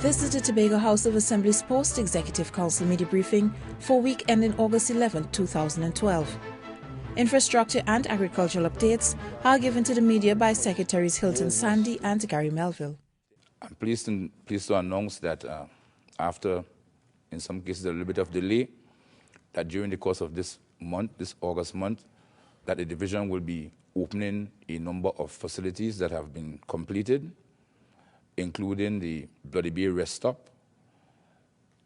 This is the Tobago House of Assembly's Post-Executive Council media briefing for week ending August 11, 2012. Infrastructure and agricultural updates are given to the media by Secretaries Hilton Sandy and Gary Melville. I'm pleased to announce that after, in some cases, a little bit of delay, that during the course of this month, this August month, that the division will be opening a number of facilities that have been completed, including the Bloody Bay Rest Stop,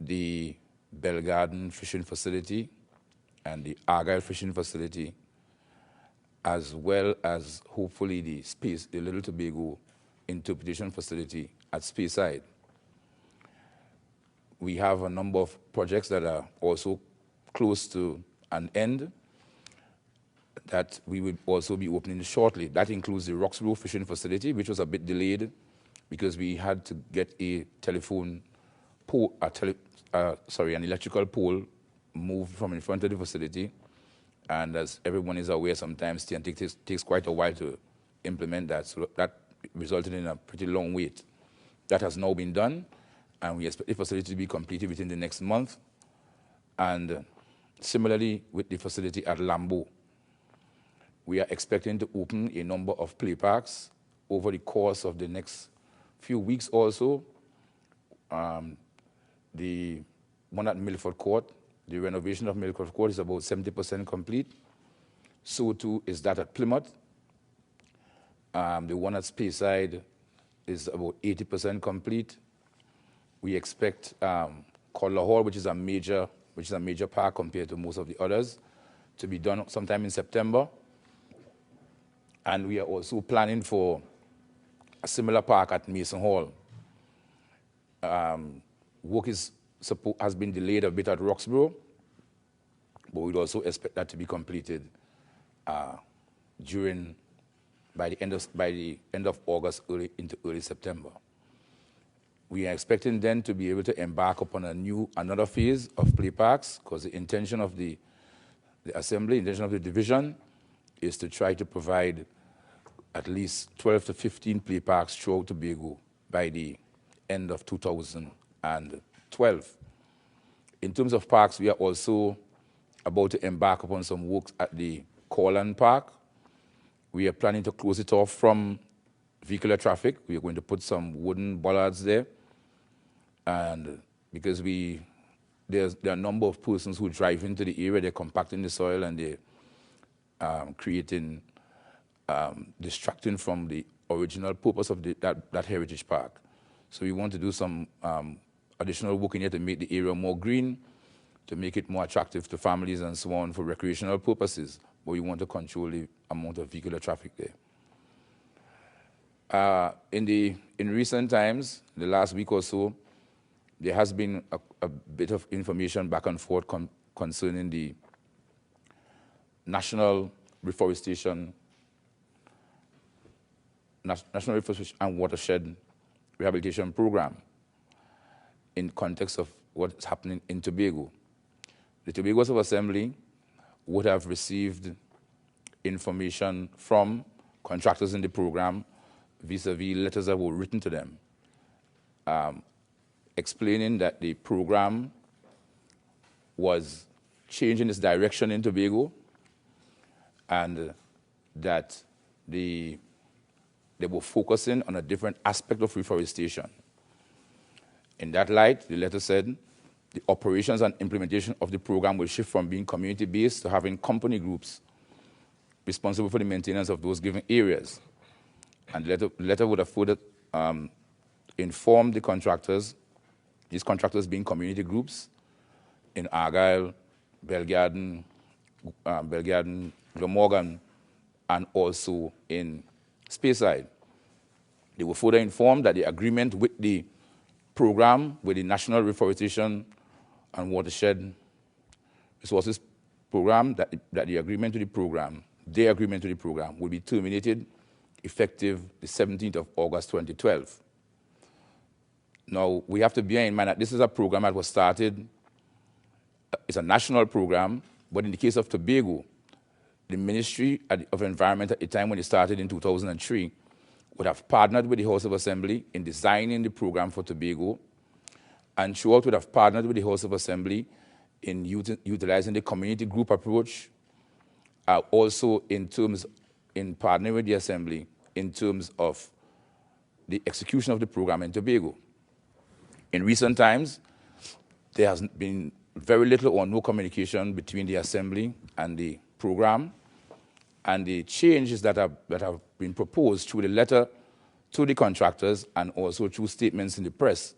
the Bell Garden Fishing Facility, and the Argyle Fishing Facility, as well as hopefully the Little Tobago Interpretation Facility at Speyside. We have a number of projects that are also close to an end that we will also be opening shortly. That includes the Roxborough Fishing Facility, which was a bit delayed because we had to get a telephone pole, an electrical pole moved from in front of the facility. And as everyone is aware, sometimes it takes quite a while to implement that. So that resulted in a pretty long wait. That has now been done, and we expect the facility to be completed within the next month. And similarly with the facility at Lambo, we are expecting to open a number of play parks over the course of the next few weeks also. The one at Milford Court, the renovation of Milford Court is about 70% complete. So too is that at Plymouth. The one at Speyside is about 80% complete. We expect Codler Hall, which is a major park compared to most of the others, to be done sometime in September. And we are also planning for a similar park at Mason Hall. Work has been delayed a bit at Roxborough, but we'd also expect that to be completed by the end of August, into early September. We are expecting then to be able to embark upon another phase of play parks, because the intention of the assembly, intention of the division, is to try to provide at least 12 to 15 play parks throughout Tobago by the end of 2012. In terms of parks, we are also about to embark upon some works at the Corland Park. We are planning to close it off from vehicular traffic. We are going to put some wooden bollards there. And because there are a number of persons who drive into the area, they're compacting the soil and they're distracting from the original purpose of that heritage park. So we want to do some additional work in here to make the area more green, to make it more attractive to families and so on for recreational purposes. But we want to control the amount of vehicular traffic there. In recent times, the last week or so, there has been a bit of information back and forth concerning the National Reforestation and Watershed Rehabilitation Program in context of what's happening in Tobago. The Tobago House of Assembly would have received information from contractors in the program vis-a-vis letters that were written to them explaining that the program was changing its direction in Tobago and that they were focusing on a different aspect of reforestation. In that light, the letter said the operations and implementation of the program will shift from being community-based to having company groups responsible for the maintenance of those given areas. And the letter would have further informed the contractors, these contractors being community groups in Argyle, Bell Garden, Glamorgan, and also in Speyside. They were further informed that the agreement with the program, with the National Reforestation and Watershed Resources Program, that the agreement to the program, their agreement to the program, will be terminated effective the 17th of August 2012. Now, we have to bear in mind that this is a program that was started, it's a national program, but in the case of Tobago, the Ministry of Environment at the time when it started in 2003 would have partnered with the House of Assembly in designing the program for Tobago and throughout would have partnered with the House of Assembly in utilizing the community group approach, also in partnering with the Assembly in terms of the execution of the program in Tobago. In recent times, there has been very little or no communication between the Assembly and the program, and the changes that have been proposed through the letter to the contractors and also through statements in the press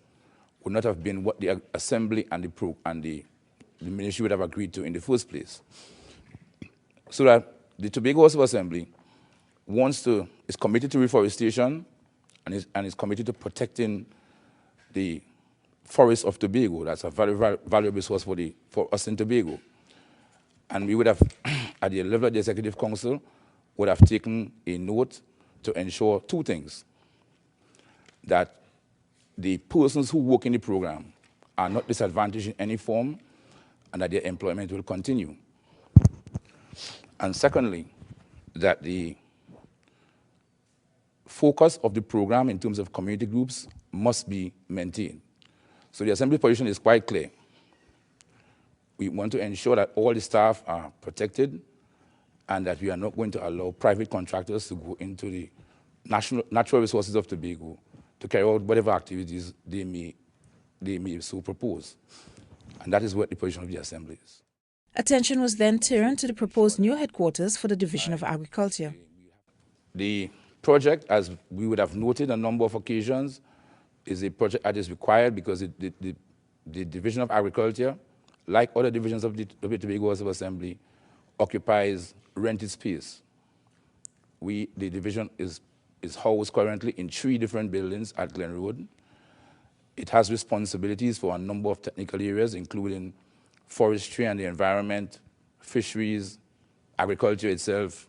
would not have been what the Assembly and the Ministry would have agreed to in the first place. So that the Tobago House of Assembly is committed to reforestation and is committed to protecting the forests of Tobago. That's a very, very valuable resource for us in Tobago. And we would have, at the level of the Executive Council, would have taken a note to ensure two things: that the persons who work in the program are not disadvantaged in any form, and that their employment will continue. And secondly, that the focus of the program in terms of community groups must be maintained. So the Assembly position is quite clear. We want to ensure that all the staff are protected and that we are not going to allow private contractors to go into the natural resources of Tobago to carry out whatever activities they may so propose. And that is what the position of the Assembly is. Attention was then turned to the proposed new headquarters for the Division of Agriculture. The project, as we would have noted on a number of occasions, is a project that is required because the Division of Agriculture, like other divisions of the Tobago House of Assembly, occupies rented space. The division is housed currently in 3 different buildings at Glen Road. It has responsibilities for a number of technical areas, including forestry and the environment, fisheries, agriculture itself,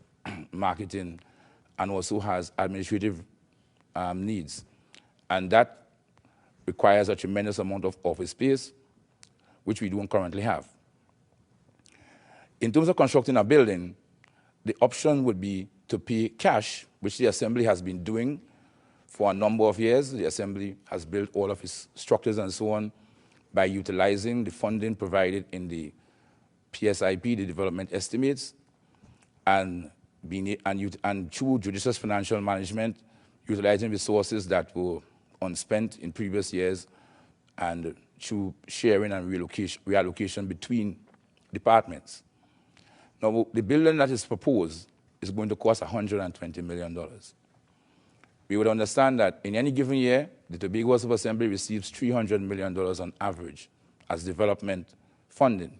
marketing, and also has administrative needs. And that requires a tremendous amount of office space, which we don't currently have. In terms of constructing a building, the option would be to pay cash, which the Assembly has been doing for a number of years. The Assembly has built all of its structures and so on by utilizing the funding provided in the PSIP, the development estimates, and through judicious financial management, utilizing resources that were unspent in previous years, and through sharing and reallocation between departments. Now, the building that is proposed is going to cost $120 million. We would understand that in any given year, the Tobago House of Assembly receives $300 million on average as development funding.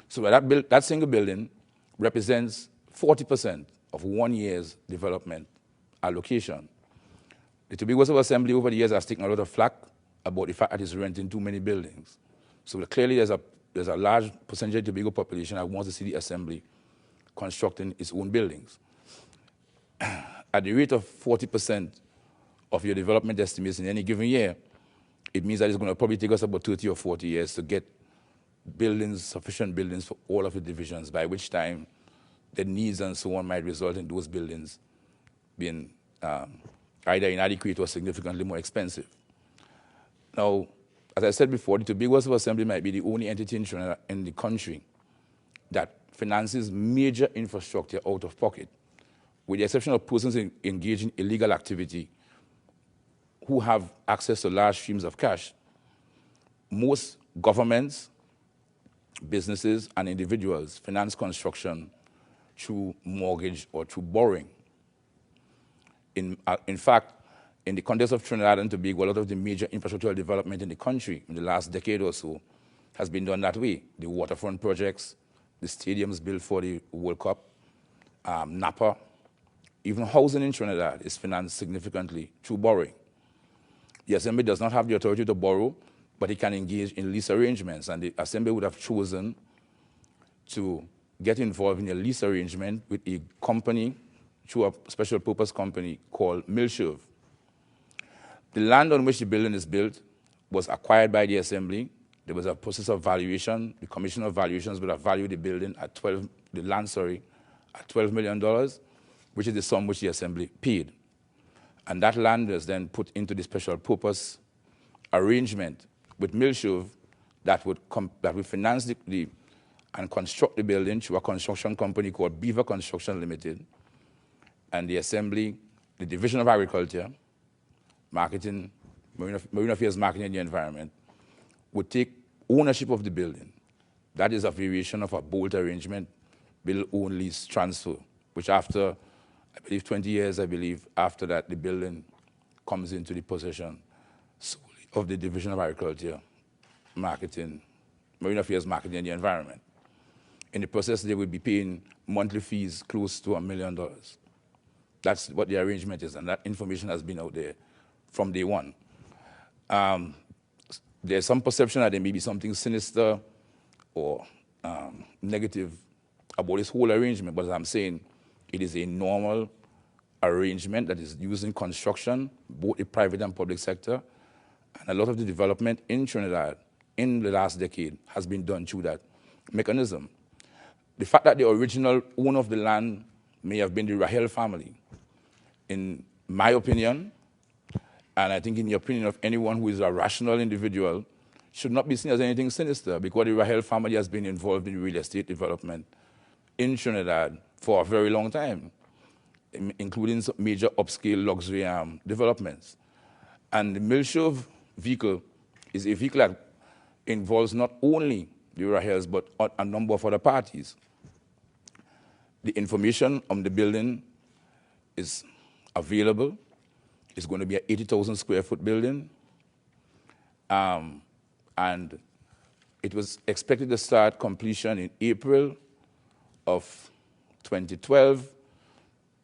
So that single building represents 40% of 1 year's development allocation. The Tobago House of Assembly over the years has taken a lot of flack about the fact that it's renting too many buildings. So clearly there's a large percentage of the Tobago population that wants to see the Assembly constructing its own buildings. At the rate of 40% of your development estimates in any given year, it means that it's going to probably take us about 30 or 40 years to get buildings, sufficient buildings for all of the divisions, by which time the needs and so on might result in those buildings being either inadequate or significantly more expensive. Now, as I said before, the Tobago House of Assembly might be the only entity in the country that finances major infrastructure out of pocket, with the exception of persons engaged in illegal activity who have access to large streams of cash. Most governments, businesses, and individuals finance construction through mortgage or through borrowing. In fact, in the context of Trinidad and Tobago, a lot of the major infrastructural development in the country in the last decade or so has been done that way. The waterfront projects, the stadiums built for the World Cup, Napa, even housing in Trinidad is financed significantly through borrowing. The Assembly does not have the authority to borrow, but it can engage in lease arrangements, and the Assembly would have chosen to get involved in a lease arrangement with a company, through a special purpose company called Milsherv. The land on which the building is built was acquired by the Assembly. There was a process of valuation. The Commission of Valuations would have valued the building at $12 million, which is the sum which the Assembly paid. And that land was then put into the special purpose arrangement with Milchauve that would finance and construct the building through a construction company called Beaver Construction Limited, and the Assembly, the Division of Agriculture, Marketing, Marine Affairs, Marketing and the Environment, would take ownership of the building. That is a variation of a bolt arrangement, build, own, lease, transfer, which after, I believe, 20 years, after that, the building comes into the possession solely of the Division of Agriculture, Marketing, Marine Affairs, Marketing and the Environment. In the process, they would be paying monthly fees close to $1 million. That's what the arrangement is, and that information has been out there from day one. There's some perception that there may be something sinister or negative about this whole arrangement, but as I'm saying, it is a normal arrangement that is used in construction, both the private and public sector, and a lot of the development in Trinidad in the last decade has been done through that mechanism. The fact that the original owner of the land may have been the Rahel family, in my opinion, and I think in the opinion of anyone who is a rational individual, should not be seen as anything sinister, because the Rahel family has been involved in real estate development in Trinidad for a very long time, including some major upscale luxury developments. And the Milchauve vehicle is a vehicle that involves not only the Rahels, but a number of other parties. The information on the building is available. It's going to be an 80,000 square foot building. And it was expected to start completion in April of 2012.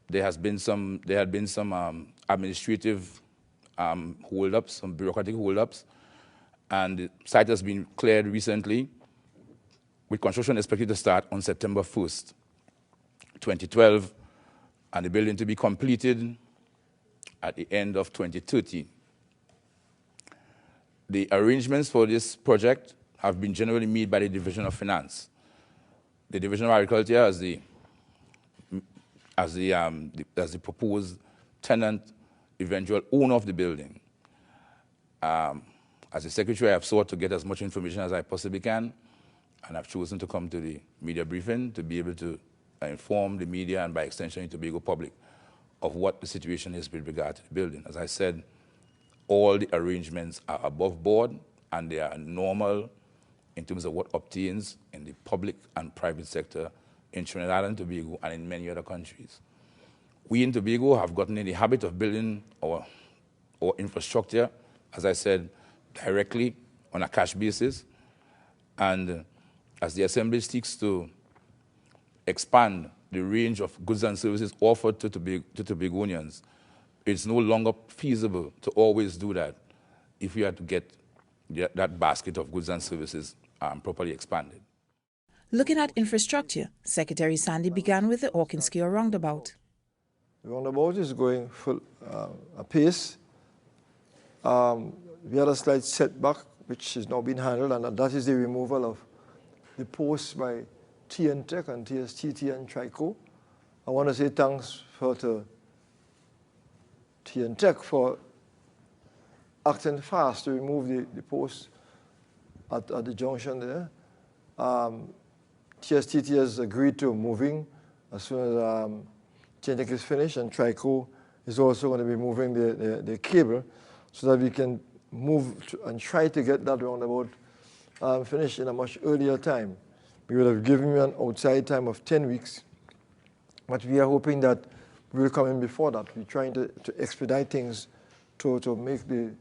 There had been some administrative hold-ups, some bureaucratic hold-ups, and the site has been cleared recently, with construction expected to start on September 1st, 2012, and the building to be completed at the end of 2013. The arrangements for this project have been generally made by the Division of Finance. The Division of Agriculture as the proposed tenant, eventual owner of the building. As a secretary, I have sought to get as much information as I possibly can, and I've chosen to come to the media briefing to be able to inform the media and by extension the Tobago public of what the situation is with regard to the building. As I said, all the arrangements are above board and they are normal in terms of what obtains in the public and private sector in Trinidad and Tobago and in many other countries. We in Tobago have gotten in the habit of building our infrastructure, as I said, directly on a cash basis. And as the Assembly seeks to expand the range of goods and services offered to Tobagonians, it's no longer feasible to always do that if we are to get that basket of goods and services properly expanded. Looking at infrastructure, Secretary Sandy began with the Orkinskio roundabout. The roundabout is going full apace. We had a slight setback, which is now being handled, and that is the removal of the posts by TNTech and TSTT and Trico. I want to say thanks to TNTech for acting fast to remove the posts at the junction there. TSTT has agreed to moving as soon as TNTech is finished, and Trico is also going to be moving the cable so that we can move and try to get that roundabout finished in a much earlier time. We would have given you an outside time of 10 weeks, but we are hoping that we will come in before that. We're trying to expedite things to make the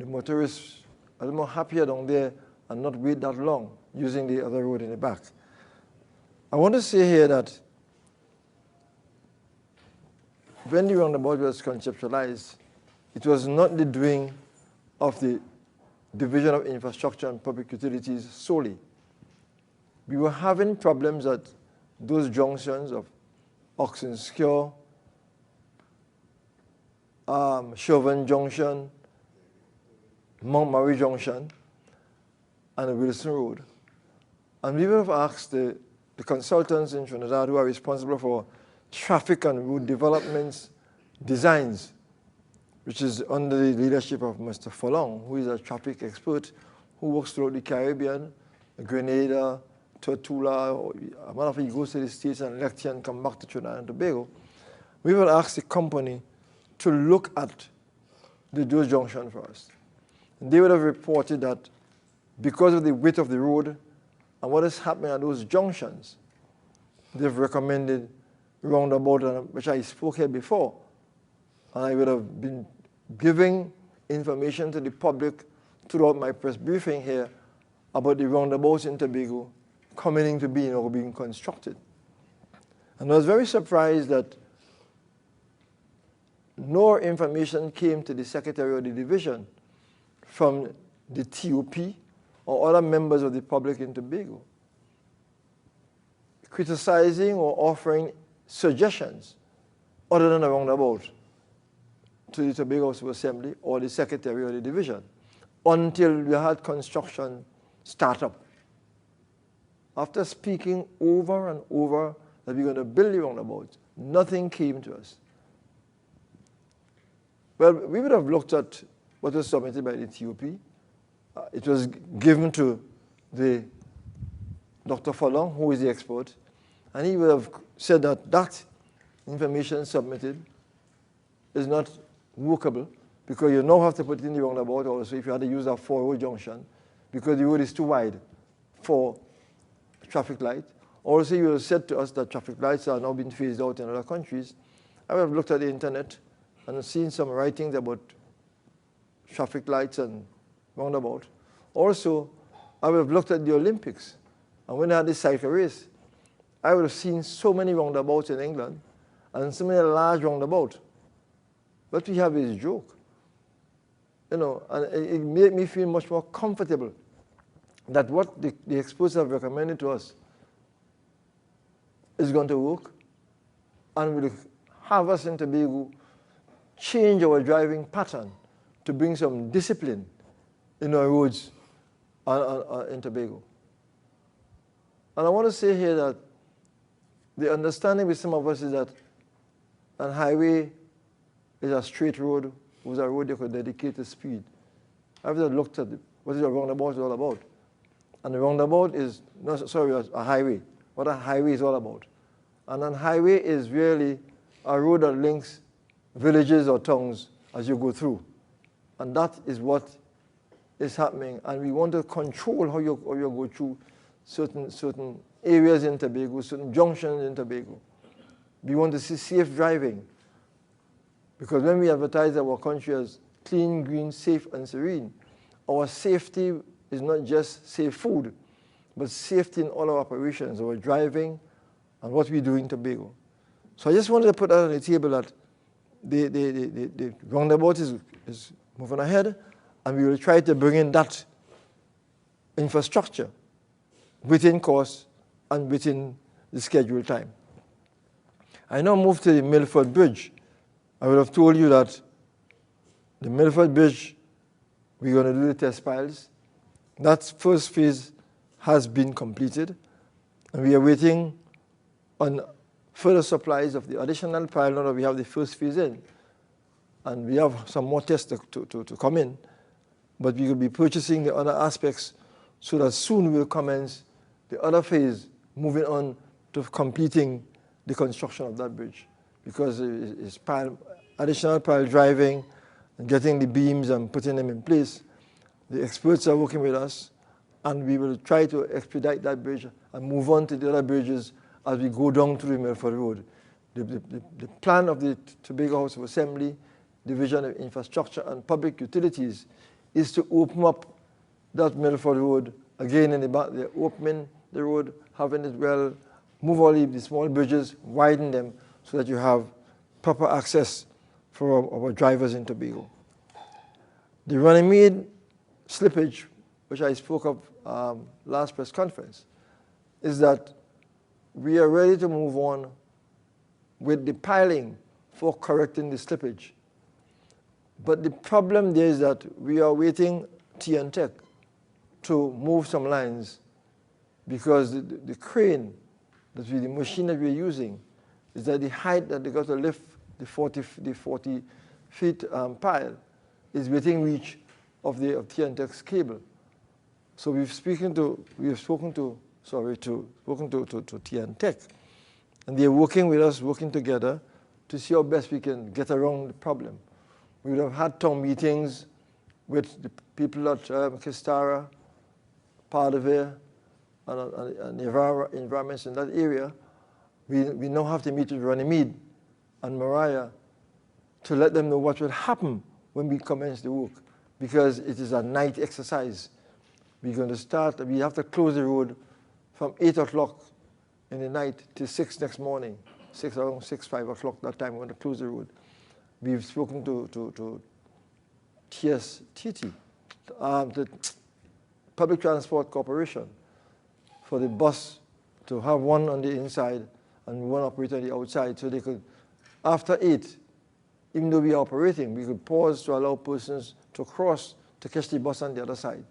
motorists a little more happier down there and not wait that long using the other road in the back. I want to say here that when the roundabout was conceptualized, it was not the doing of the Division of Infrastructure and Public Utilities solely. We were having problems at those junctions of Orkinskio, Chauvin Junction, Mount Mary Junction, and Wilson Road. And we would have asked the consultants in Trinidad who are responsible for traffic and road developments, designs, which is under the leadership of Mr. Folong, who is a traffic expert who works throughout the Caribbean, Grenada, Tortola, or a matter of fact, he goes to the States and lecture and come back to Trinidad and Tobago. We will ask the company to look at those junctions for us. And they would have reported that because of the width of the road and what is happening at those junctions, they've recommended roundabout, which I spoke here before. And I would have been giving information to the public throughout my press briefing here about the roundabouts in Tobago coming into being or being constructed. And I was very surprised that no information came to the Secretary of the Division from the TOP or other members of the public in Tobago, criticizing or offering suggestions other than a roundabout to the Tobago House of Assembly or the Secretary of the Division until we had construction start up. After speaking over and over that we're going to build the roundabout, nothing came to us. Well, we would have looked at what was submitted by the TOP. It was given to the Dr. Folong, who is the expert, and he would have said that that information submitted is not workable because you now have to put it in the roundabout also if you had to use a four-road junction because the road is too wide for traffic light. Also, you have said to us that traffic lights are now being phased out in other countries. I would have looked at the internet and seen some writings about traffic lights and roundabout. Also, I would have looked at the Olympics. And when they had the cycle race, I would have seen so many roundabouts in England and so many large roundabouts. What we have is a joke. You know, and it made me feel much more comfortable that what the experts have recommended to us is going to work and will have us in Tobago change our driving pattern to bring some discipline in our roads in Tobago. And I want to say here that the understanding with some of us is that a highway is a straight road, was a road you could dedicate to speed. I've just looked at what a roundabout is all about. And the roundabout is, a highway, what a highway is all about. And a highway is really a road that links villages or towns as you go through. And that is what is happening. And we want to control how you go through certain areas in Tobago, certain junctions in Tobago. We want to see safe driving. Because when we advertise our country as clean, green, safe, and serene, our safety is not just safe food, but safety in all our operations, our driving, and what we do in Tobago. So I just wanted to put that on the table that the roundabout is moving ahead, and we will try to bring in that infrastructure within course and within the scheduled time. I now move to the Milford Bridge. I would have told you that the Milford Bridge, we're going to do the test piles. That first phase has been completed, and we are waiting on further supplies of the additional pile now that we have the first phase in. And we have some more tests to come in, but we will be purchasing the other aspects so that soon we'll commence the other phase, moving on to completing the construction of that bridge. Because it's additional pile driving and getting the beams and putting them in place. The experts are working with us, and we will try to expedite that bridge and move on to the other bridges as we go down to the Milford Road. The plan of the Tobago House of Assembly, Division of Infrastructure and Public Utilities, is to open up that Milford Road again in the back. They're opening the road, having it well, move all the small bridges, widen them so that you have proper access for our drivers in Tobago. The Runnymede slippage, which I spoke of last press conference, is that we are ready to move on with the piling for correcting the slippage. But the problem there is that we are waiting TNTech to move some lines because the crane, the machine that we're using, is that the height that they got to lift the 40 feet pile is within reach of the TNTEC's cable. So we've spoken to TNTEC, and they're working with us, working together to see how best we can get around the problem. We would have had town meetings with the people at Kistara, Pardevier, and environments in that area. We now have to meet with Runnymede and Mariah to let them know what will happen when we commence the work, because it is a night exercise. We're going to start, we have to close the road from 8 o'clock in the night till 6 next morning, around 6, 5 o'clock that time we're going to close the road. We've spoken to TSTT, the Public Transport Corporation, for the bus to have one on the inside and one operator on the outside, so they could, after 8, even though we are operating, we could pause to allow persons to cross to catch the bus on the other side.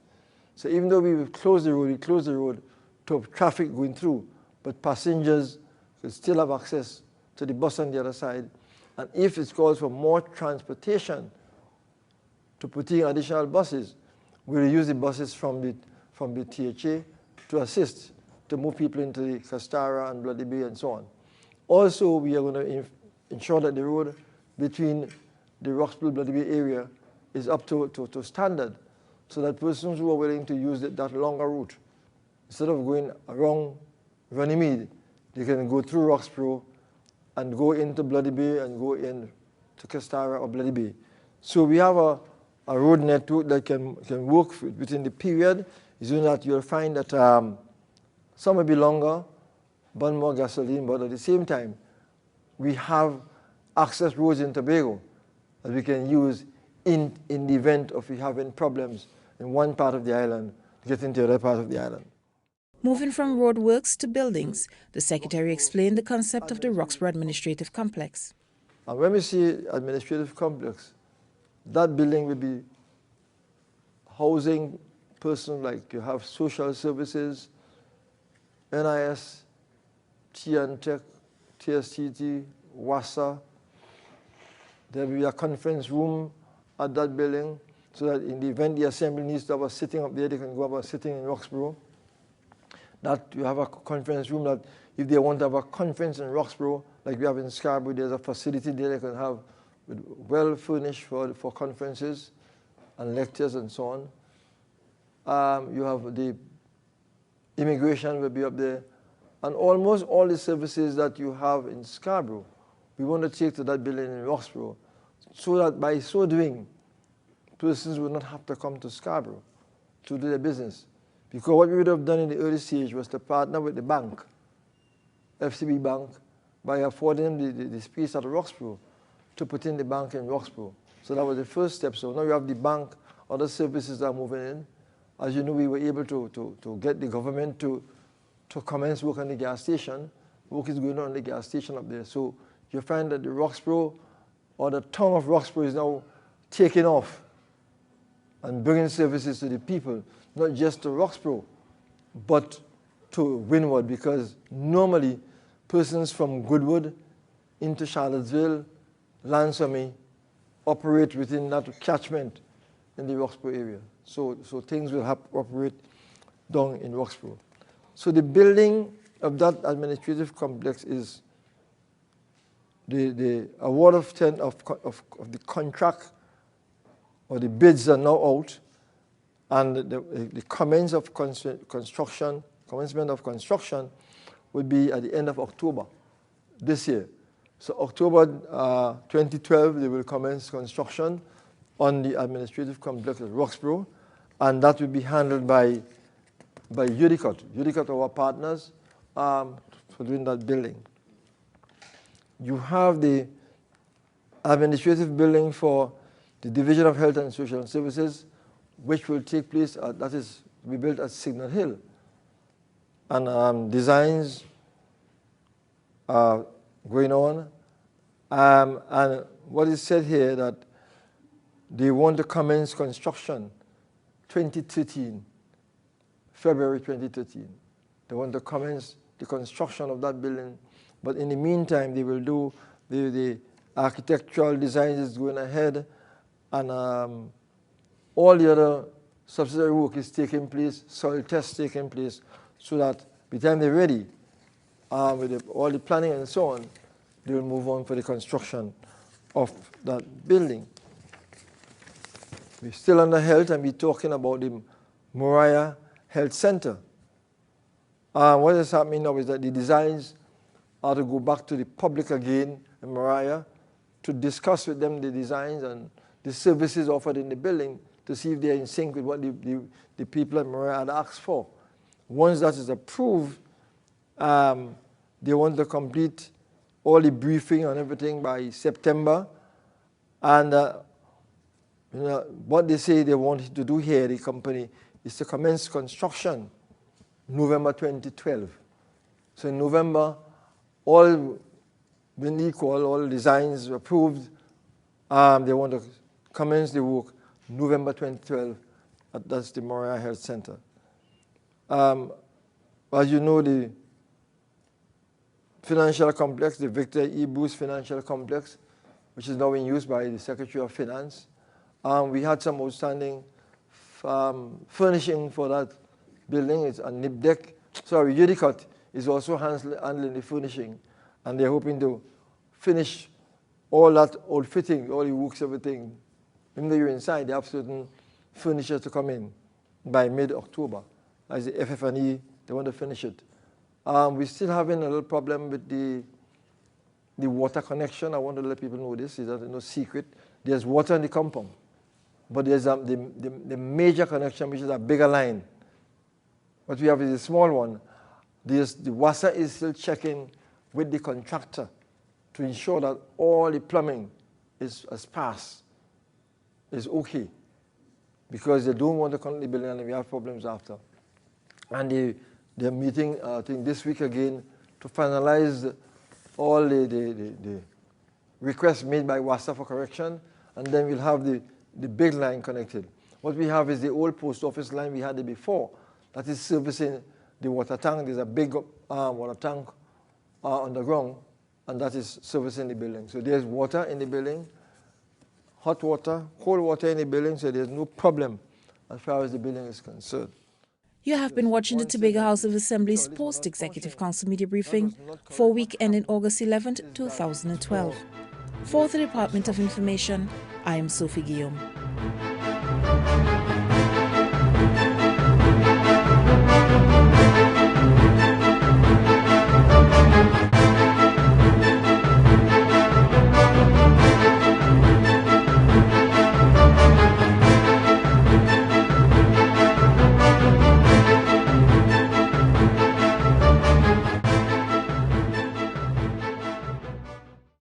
So even though we close the road to traffic going through, but passengers could still have access to the bus on the other side. And if it calls for more transportation to put in additional buses, we'll use the buses from the THA to assist to move people into the Kistara and Bloody Bay and so on. Also, we are going to ensure that the road between the Roxborough Bloody Bay area is up to standard, so that persons who are willing to use that longer route, instead of going around Runnymede, they can go through Roxborough and go into Bloody Bay and go in to Kistara or Bloody Bay. So we have a road network that can work within the period. Is that you'll find that some will be longer, burn more gasoline, but at the same time, we have access roads in Tobago that we can use in the event of we having problems in one part of the island to get into the other part of the island. Moving from roadworks to buildings, the Secretary explained the concept of the Roxborough Administrative Complex. And when we see administrative complex, that building will be housing persons like you have social services, NIS, TNTEC, TSTT, WASA. There will be a conference room at that building, so that in the event the assembly needs to have a sitting up there, they can go have a sitting in Roxborough. That you have a conference room that if they want to have a conference in Roxborough, like we have in Scarborough, there's a facility there they can have well furnished for conferences and lectures and so on. You have the immigration will be up there. And almost all the services that you have in Scarborough, we want to take to that building in Roxborough, so that by so doing, persons will not have to come to Scarborough to do their business. Because what we would have done in the early stage was to partner with the bank, FCB Bank, by affording them the space at Roxborough to put in the bank in Roxborough. So that was the first step. So now you have the bank, other services are moving in. As you know, we were able to get the government to commence work on the gas station. Work is going on the gas station up there. So you find that the Roxborough, or the town of Roxborough, is now taking off and bringing services to the people, not just to Roxborough, but to Windward, because normally persons from Goodwood into Charlottesville, Lansome, operate within that catchment in the Roxborough area. So things will operate down in Roxborough. So the building of that administrative complex is the award of the contract, or the bids are now out, and the commencement of construction will be at the end of October this year. So October 2012, they will commence construction on the administrative complex at Roxborough, and that will be handled by Udicot. Udicot are our partners for doing that building. You have the administrative building for the Division of Health and Social Services, which will take place, that is, we built at Signal Hill. And designs are going on. And what is said here that they want to commence construction 2013, February 2013. They want to commence the construction of that building, but in the meantime, they will do the architectural design is going ahead, and all the other subsidiary work is taking place, soil tests taking place, so that by the time they're ready, with all the planning and so on, they will move on for the construction of that building. We're still under health, and we're talking about the Moriah Health Center. What is happening now is that the designs are to go back to the public again in Moriah to discuss with them the designs and the services offered in the building to see if they're in sync with what the people in Moriah had asked for. Once that is approved, they want to complete all the briefing and everything by September. And what they say they want to do here, the company, is to commence construction November 2012. So in November, all been equal, all designs approved. They want to commence the work November 2012. That's the Moriah Health Center. As you know, the financial complex, the Victor E. Bruce Financial Complex, which is now in use by the Secretary of Finance. We had some outstanding furnishing for that building. It's a NIPDEC. Sorry, Udicot is also handling the furnishing, and they're hoping to finish all that old fitting, all the works, everything. Even though you're inside, they have certain furniture to come in by mid-October. As the FF&E, they want to finish it. We're still having a little problem with the water connection. I want to let people know this. It's no secret. There's water in the compound, but there's the major connection, which is a bigger line. What we have is a small one. The WASA is still checking with the contractor to ensure that all the plumbing is okay, because they don't want to connect the building and we have problems after. And they're meeting, I think, this week again to finalize all the requests made by WASA for correction, and then we'll have the big line connected. What we have is the old post office line we had it before, that is servicing the water tank. There's a big water tank underground, and that is servicing the building. So there's water in the building, hot water, cold water in the building, so there's no problem as far as the building is concerned. You have been watching the Tobago House of Assembly's Post-Executive Council Media Briefing for week ending August 11, 2012. For the Department of Information, I am Sophie Guillaume.